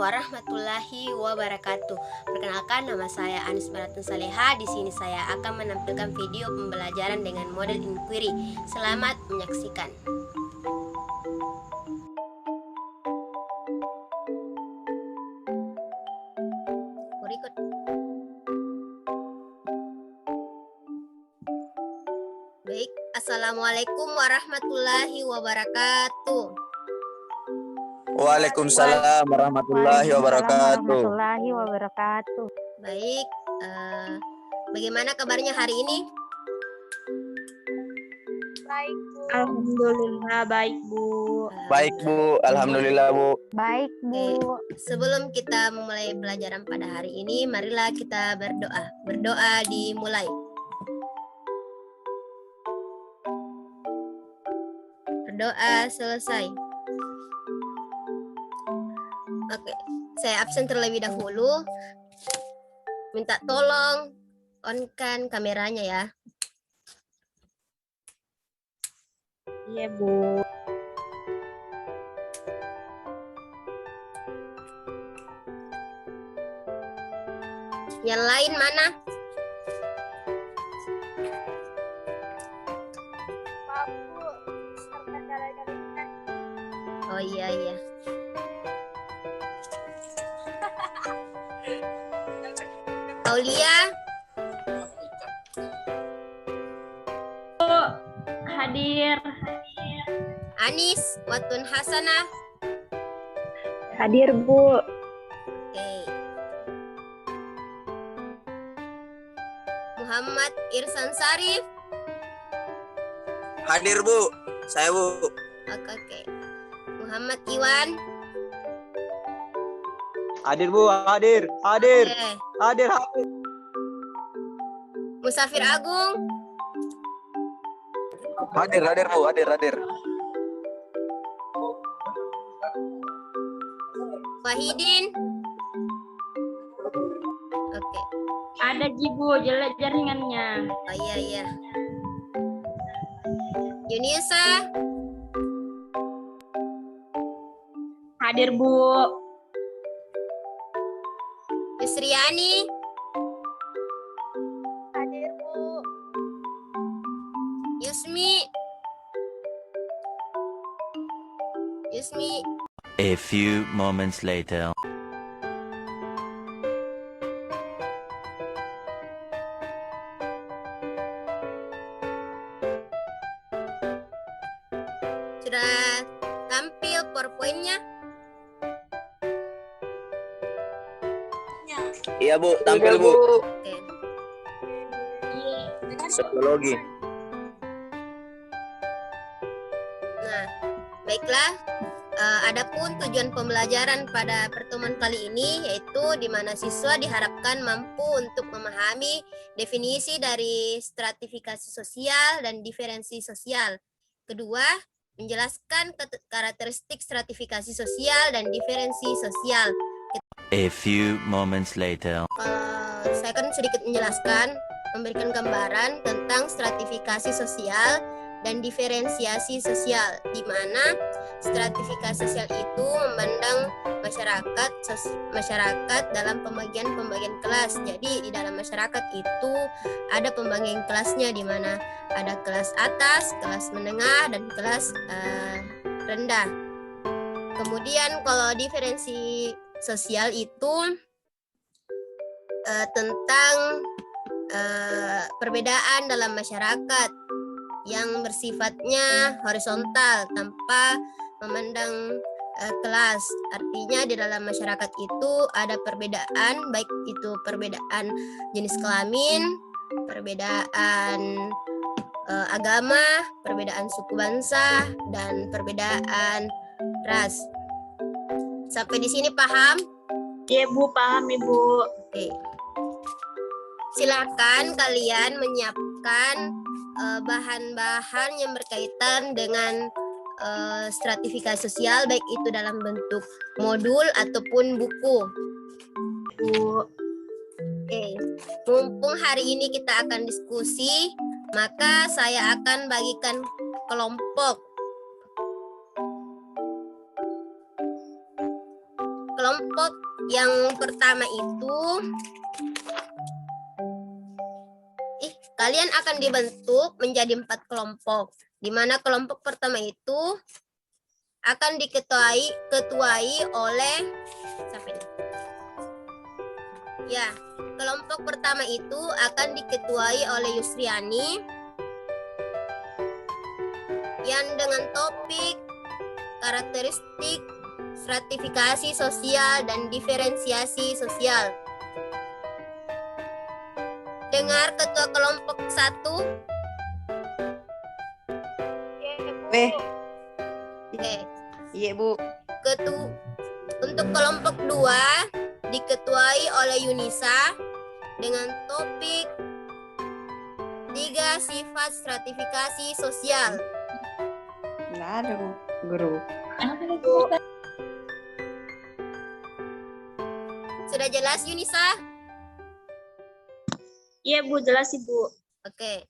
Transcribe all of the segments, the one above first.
warahmatullahi wabarakatuh. Perkenalkan, nama saya Anis Baratun Saleha. Di sini saya akan menampilkan video pembelajaran dengan model inquiry. Selamat menyaksikan. Berikut. Baik, Assalamualaikum warahmatullahi wabarakatuh. Waalaikumsalam warahmatullahi wabarakatuh. Baik, bagaimana kabarnya hari ini? Baik, Bu. Alhamdulillah baik, Bu. Baik, Bu. Alhamdulillah, Bu. Baik, Bu. Sebelum kita memulai pelajaran pada hari ini, marilah kita berdoa. Berdoa dimulai. Berdoa selesai. Oke, saya absen terlebih dahulu. Minta tolong on-kan kameranya ya. Iya, Bu. Yang lain mana? Maaf, Bu. Serta gara-gara Oh iya. Aulia, hadir. Anis, Watun Hasanah. Hadir, Bu. Oke. Muhammad Irsan Sarif. Hadir, Bu. Saya, Bu. Oke. Muhammad Iwan. Hadir, Bu. Hadir. Hadir. Oke. Hadir. Musafir Agung. Hadir, Bu. Hadir. Wahidin. Oke. Ada Bu, jelek jaringannya. Oh iya. Yunisa. Hadir, Bu. Yusriani. Hadir, Bu. Yusmi. A few moments later. Sudah tampil PowerPoint-nya? Iya, Bu. Tampil, Bu. Oke. Psikologi. Nah, baiklah. Adapun tujuan pembelajaran pada pertemuan kali ini yaitu di mana siswa diharapkan mampu untuk memahami definisi dari stratifikasi sosial dan diferensi sosial. Kedua, menjelaskan karakteristik stratifikasi sosial dan diferensi sosial. A few moments later. Saya akan sedikit menjelaskan, memberikan gambaran tentang stratifikasi sosial dan diferensiasi sosial, di mana stratifikasi sosial itu memandang masyarakat dalam pembagian kelas. Jadi di dalam masyarakat itu ada pembagian kelasnya, di mana ada kelas atas, kelas menengah, dan kelas rendah. Kemudian kalau diferensi sosial itu tentang perbedaan dalam masyarakat yang bersifatnya horizontal tanpa memandang kelas. Artinya di dalam masyarakat itu ada perbedaan, baik itu perbedaan jenis kelamin, perbedaan agama, perbedaan suku bangsa, dan perbedaan ras. Sampai di sini paham? Iya, Bu, paham, Ibu. Oke. Silakan kalian menyiapkan bahan-bahan yang berkaitan dengan stratifikasi sosial, baik itu dalam bentuk modul ataupun buku. Bu. Oke. Mumpung hari ini kita akan diskusi, maka saya akan bagikan kelompok. kelompok yang pertama itu, kalian akan dibentuk menjadi 4 kelompok, di mana kelompok pertama itu akan diketuai oleh siapa ini? Ya, kelompok pertama itu akan diketuai oleh Yusriani yang dengan topik karakteristik stratifikasi sosial dan diferensiasi sosial. Dengar ketua kelompok 1. Oke. Iya, Bu. Untuk kelompok 2 diketuai oleh Yunisa dengan topik 3 sifat stratifikasi sosial. Nggak ada, Bu. Guru. Sudah jelas Yunisa? Iya, Bu, jelas, Ibu. Oke.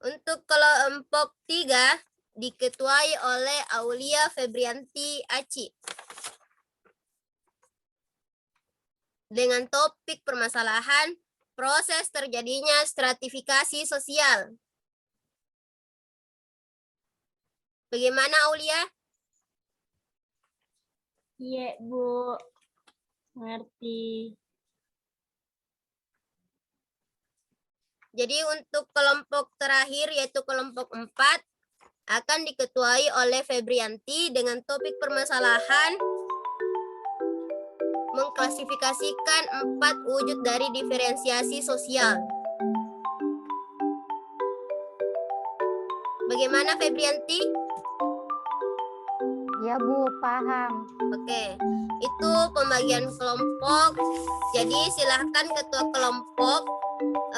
Untuk kelompok 3 diketuai oleh Aulia Febrianti Aci dengan topik permasalahan proses terjadinya stratifikasi sosial. Bagaimana Aulia? Iya, Bu. Ngerti. Jadi untuk kelompok terakhir yaitu kelompok 4 akan diketuai oleh Febrianti dengan topik permasalahan mengklasifikasikan 4 wujud dari diferensiasi sosial. Bagaimana Febrianti? Ya Bu, paham. Oke, itu pembagian kelompok. Jadi silahkan ketua kelompok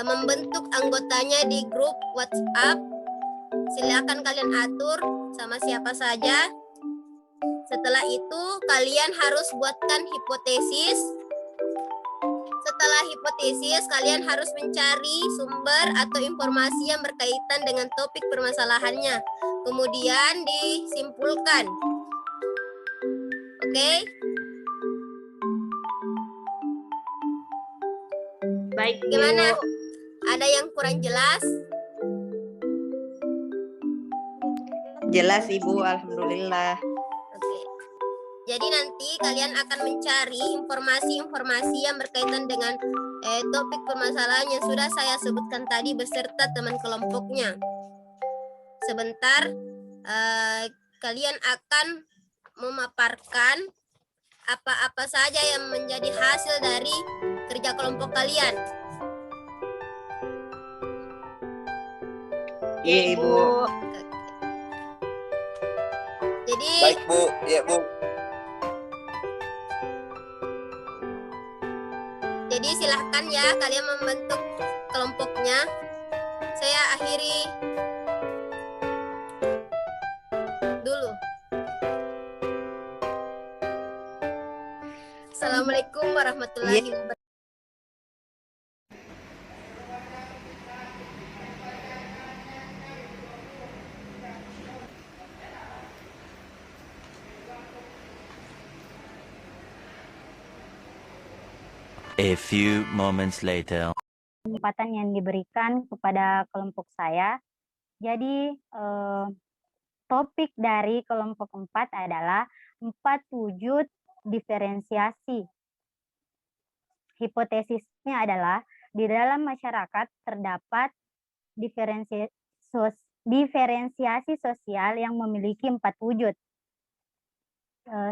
membentuk anggotanya di grup WhatsApp. Silakan kalian atur sama siapa saja. Setelah itu kalian harus buatkan hipotesis. Setelah hipotesis kalian harus mencari sumber atau informasi yang berkaitan dengan topik permasalahannya. Kemudian disimpulkan. Oke? Baik, Bu. Gimana? Ada yang kurang jelas? Jelas, Ibu. Alhamdulillah. Oke. Jadi nanti kalian akan mencari informasi-informasi yang berkaitan dengan topik permasalahan yang sudah saya sebutkan tadi beserta teman kelompoknya. Sebentar, kalian akan memaparkan apa-apa saja yang menjadi hasil dari kerja kelompok kalian. Iya, Ibu. Jadi Baik Bu, iya Bu. Jadi silahkan ya kalian membentuk kelompoknya. Saya akhiri dulu. Assalamualaikum warahmatullahi wabarakatuh. A few moments later. Kesempatan yang diberikan kepada kelompok saya. Jadi topik dari kelompok 4 adalah 4 wujud diferensiasi. Hipotesisnya adalah di dalam masyarakat terdapat diferensiasi sosial yang memiliki 4 wujud.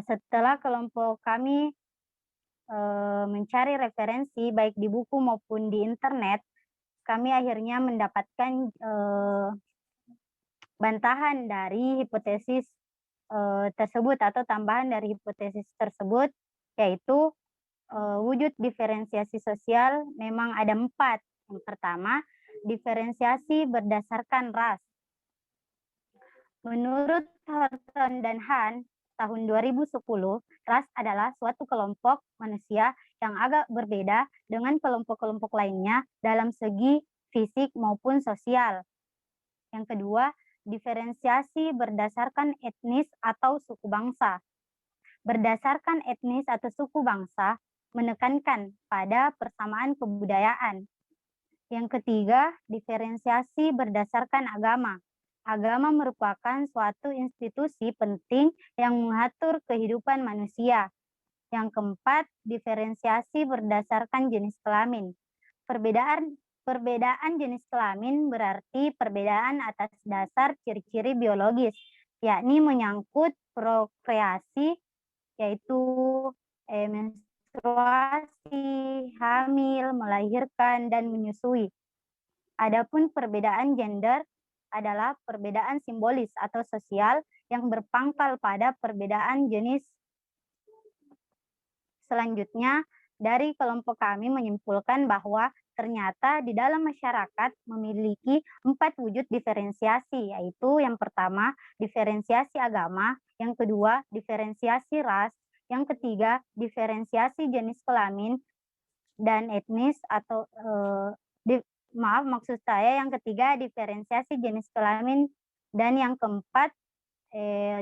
Setelah kelompok kami mencari referensi baik di buku maupun di internet, kami akhirnya mendapatkan bantahan dari hipotesis tersebut atau tambahan dari hipotesis tersebut, yaitu wujud diferensiasi sosial memang ada 4. Yang pertama, diferensiasi berdasarkan ras. Menurut Horton dan Han, tahun 2010, ras adalah suatu kelompok manusia yang agak berbeda dengan kelompok-kelompok lainnya dalam segi fisik maupun sosial. Yang kedua, diferensiasi berdasarkan etnis atau suku bangsa. berdasarkan etnis atau suku bangsa, menekankan pada persamaan kebudayaan. Yang ketiga, diferensiasi berdasarkan agama. Agama merupakan suatu institusi penting yang mengatur kehidupan manusia. Yang keempat, diferensiasi berdasarkan jenis kelamin. Perbedaan jenis kelamin berarti perbedaan atas dasar ciri-ciri biologis, yakni menyangkut prokreasi, yaitu menstruasi, hamil, melahirkan, dan menyusui. Adapun perbedaan gender adalah perbedaan simbolis atau sosial yang berpangkal pada perbedaan jenis. Selanjutnya, dari kelompok kami menyimpulkan bahwa ternyata di dalam masyarakat memiliki 4 wujud diferensiasi, yaitu yang pertama, diferensiasi agama, yang kedua, diferensiasi ras, yang ketiga, diferensiasi jenis kelamin dan etnis atau maksud saya yang ketiga, diferensiasi jenis kelamin, dan yang keempat,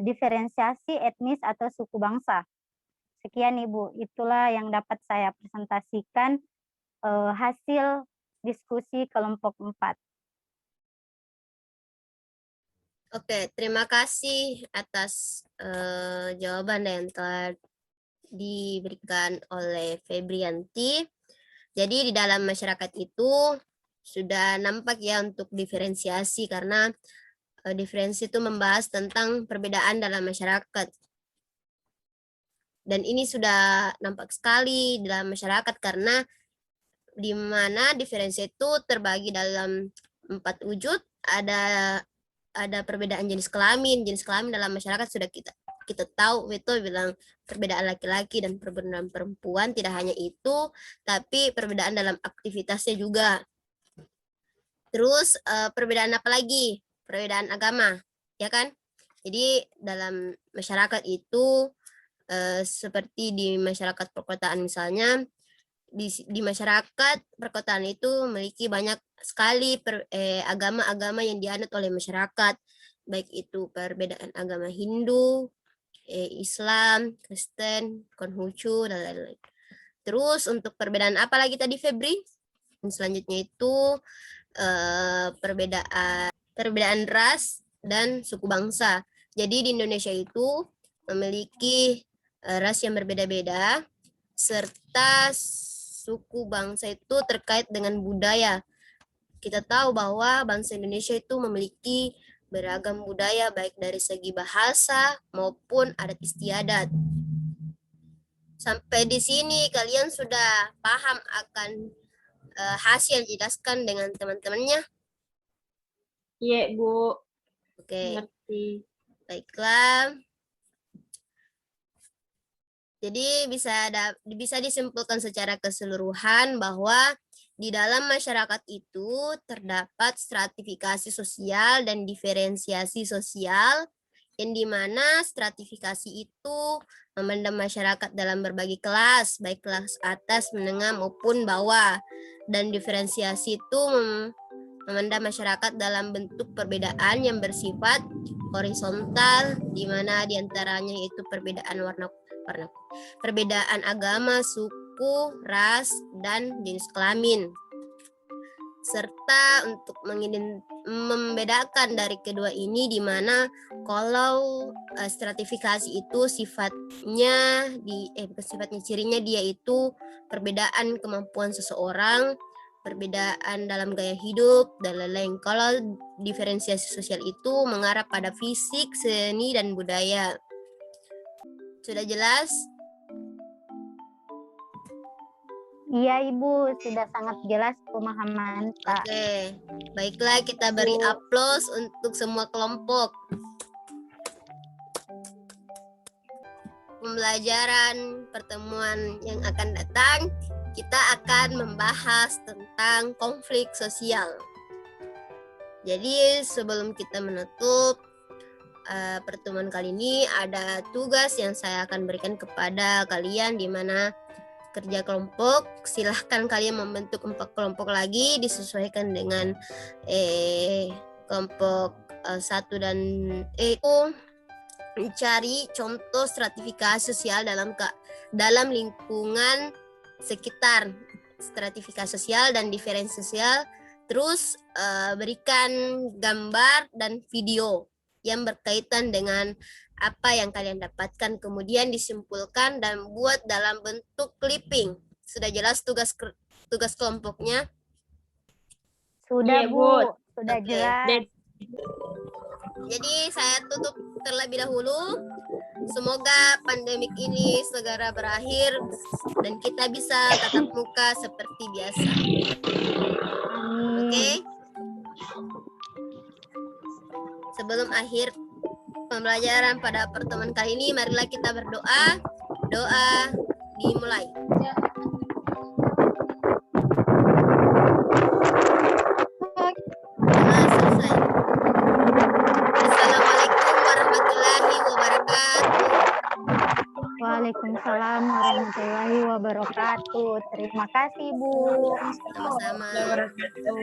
diferensiasi etnis atau suku bangsa. Sekian Ibu, itulah yang dapat saya presentasikan hasil diskusi kelompok 4. Oke, terima kasih atas jawaban yang telah diberikan oleh Febrianti. Jadi di dalam masyarakat itu sudah nampak ya untuk diferensiasi, karena diferensi itu membahas tentang perbedaan dalam masyarakat. Dan ini sudah nampak sekali dalam masyarakat, karena di mana diferensi itu terbagi dalam 4 wujud. Ada perbedaan jenis kelamin. Jenis kelamin dalam masyarakat sudah kita tahu, itu bilang perbedaan laki-laki dan perbedaan perempuan. Tidak hanya itu, tapi perbedaan dalam aktivitasnya juga. Terus perbedaan apa lagi? Perbedaan agama, ya kan? Jadi dalam masyarakat itu seperti di masyarakat perkotaan misalnya, di masyarakat perkotaan itu memiliki banyak sekali agama-agama yang dianut oleh masyarakat, baik itu perbedaan agama Hindu, Islam, Kristen, Konghucu, dan lain-lain. Terus untuk perbedaan apa lagi tadi Febri? Selanjutnya itu perbedaan ras dan suku bangsa. Jadi di Indonesia itu memiliki ras yang berbeda-beda, serta suku bangsa itu terkait dengan budaya. Kita tahu bahwa bangsa Indonesia itu memiliki beragam budaya, baik dari segi bahasa maupun adat istiadat. Sampai di sini kalian sudah paham akan hasil yang dijelaskan dengan teman-temannya? Iya, Bu. Oke. Ngerti. Baiklah. Jadi bisa disimpulkan secara keseluruhan bahwa di dalam masyarakat itu terdapat stratifikasi sosial dan diferensiasi sosial, yang dimana stratifikasi itu memandang masyarakat dalam berbagai kelas, baik kelas atas, menengah maupun bawah, dan diferensiasi itu memandang masyarakat dalam bentuk perbedaan yang bersifat horizontal, di mana diantaranya itu perbedaan perbedaan agama, suku, ras, dan jenis kelamin. Serta untuk membedakan dari kedua ini, di mana kalau stratifikasi itu cirinya dia itu perbedaan kemampuan seseorang, perbedaan dalam gaya hidup, dan lain-lain. Kalau diferensiasi sosial itu mengarah pada fisik, seni, dan budaya. Sudah jelas? Iya Ibu, sudah sangat jelas pemahaman Pak. Oke, baiklah kita beri aplaus untuk semua kelompok. Pembelajaran pertemuan yang akan datang, kita akan membahas tentang konflik sosial. Jadi sebelum kita menutup pertemuan kali ini, ada tugas yang saya akan berikan kepada kalian, di mana kerja kelompok. Silahkan kalian membentuk 4 kelompok lagi, disesuaikan dengan kelompok 1 dan mencari contoh stratifikasi sosial dalam lingkungan sekitar, stratifikasi sosial dan diferensi sosial. Terus berikan gambar dan video yang berkaitan dengan apa yang kalian dapatkan, kemudian disimpulkan dan buat dalam bentuk clipping. Sudah jelas tugas kelompoknya? Sudah, Iya, Bu. Bu. Sudah Oke. jelas. Jadi saya tutup terlebih dahulu. Semoga pandemik ini segera berakhir dan kita bisa tatap muka seperti biasa. Amin. Oke. Sebelum akhir pembelajaran pada pertemuan kali ini, marilah kita berdoa. Doa dimulai. Doa selesai. Assalamualaikum warahmatullahi wabarakatuh. Waalaikumsalam warahmatullahi wabarakatuh. Terima kasih, Bu. Sama-sama. Wabarakatuh.